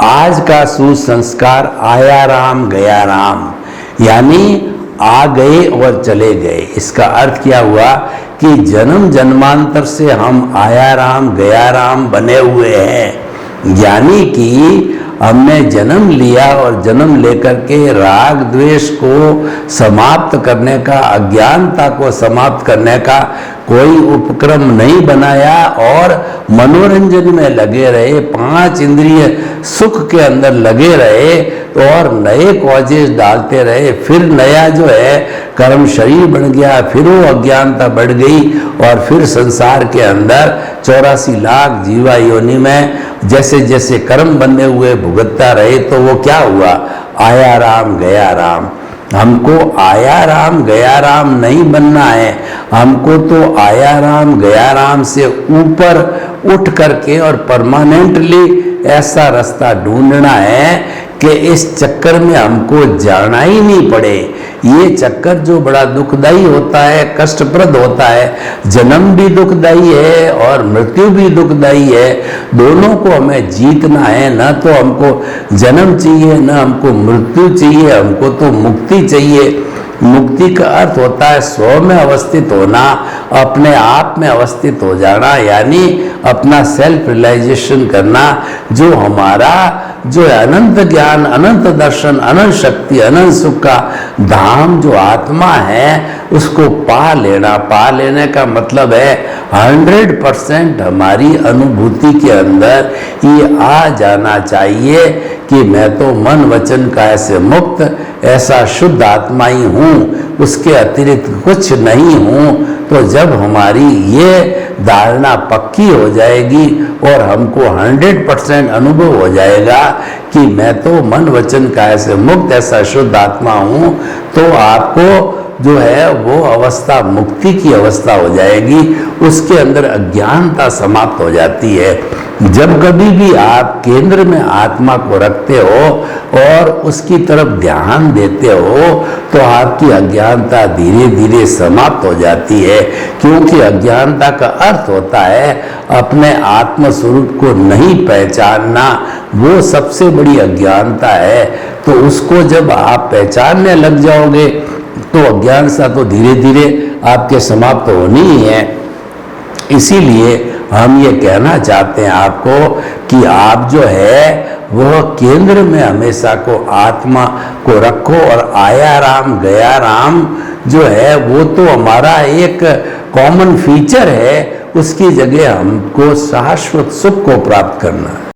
आज का सुसंस्कार आया राम गया राम, यानी आ गए और चले गए। इसका अर्थ क्या हुआ कि जन्म जन्मांतर से हम आया राम गया राम बने हुए हैं, यानी कि हमने जन्म लिया और जन्म लेकर के राग द्वेष को समाप्त करने का, अज्ञानता को समाप्त करने का कोई उपक्रम नहीं बनाया और मनोरंजन में लगे रहे, पांच इंद्रिय सुख के अंदर लगे रहे और नए कॉजेस डालते रहे। फिर नया जो है कर्म शरीर बन गया, फिर वो अज्ञानता बढ़ गई और फिर संसार के अंदर 84 लाख जीवा योनि में जैसे जैसे कर्म बने हुए भुगतता रहे। तो वो क्या हुआ, आया राम गया राम। हमको आया राम गया राम नहीं बनना है, हमको तो आया राम गया राम से ऊपर उठ करके और परमानेंटली ऐसा रास्ता ढूंढना है कि इस चक्कर में हमको जाना ही नहीं पड़े। ये चक्कर जो बड़ा दुखदाई होता है, कष्टप्रद होता है, जन्म भी दुखदाई है और मृत्यु भी दुखदाई है, दोनों को हमें जीतना है। न तो हमको जन्म चाहिए, न हमको मृत्यु चाहिए, हमको तो मुक्ति चाहिए। मुक्ति का अर्थ होता है स्व में अवस्थित होना, अपने आप में अवस्थित हो जाना, यानी अपना सेल्फ रियलाइजेशन करना। जो हमारा जो अनंत ज्ञान, अनंत दर्शन, अनंत शक्ति, अनंत सुख का धाम जो आत्मा है उसको पा लेना। पा लेने का मतलब है 100% हमारी अनुभूति के अंदर ये आ जाना चाहिए कि मैं तो मन वचन काया से मुक्त ऐसा शुद्ध आत्मा ही हूँ, उसके अतिरिक्त कुछ नहीं हूँ। तो जब हमारी ये धारणा पक्की हो जाएगी और हमको 100% अनुभव हो जाएगा कि मैं तो मन वचन काया से मुक्त ऐसा शुद्ध आत्मा हूँ, तो आपको जो है वो अवस्था मुक्ति की अवस्था हो जाएगी। उसके अंदर अज्ञानता समाप्त हो जाती है। जब कभी भी आप केंद्र में आत्मा को रखते हो और उसकी तरफ ध्यान देते हो तो आपकी अज्ञानता धीरे धीरे समाप्त हो जाती है, क्योंकि अज्ञानता का अर्थ होता है अपने आत्म स्वरूप को नहीं पहचानना। वो सबसे बड़ी अज्ञानता है। तो उसको जब आप पहचानने लग जाओगे तो अज्ञानता तो धीरे धीरे आपके समाप्त होनी ही है। इसीलिए हम ये कहना चाहते हैं आपको कि आप जो है वह केंद्र में हमेशा को आत्मा को रखो और आया राम गया राम जो है वो तो हमारा एक कॉमन फीचर है, उसकी जगह हमको शाश्वत सुख को प्राप्त करना है।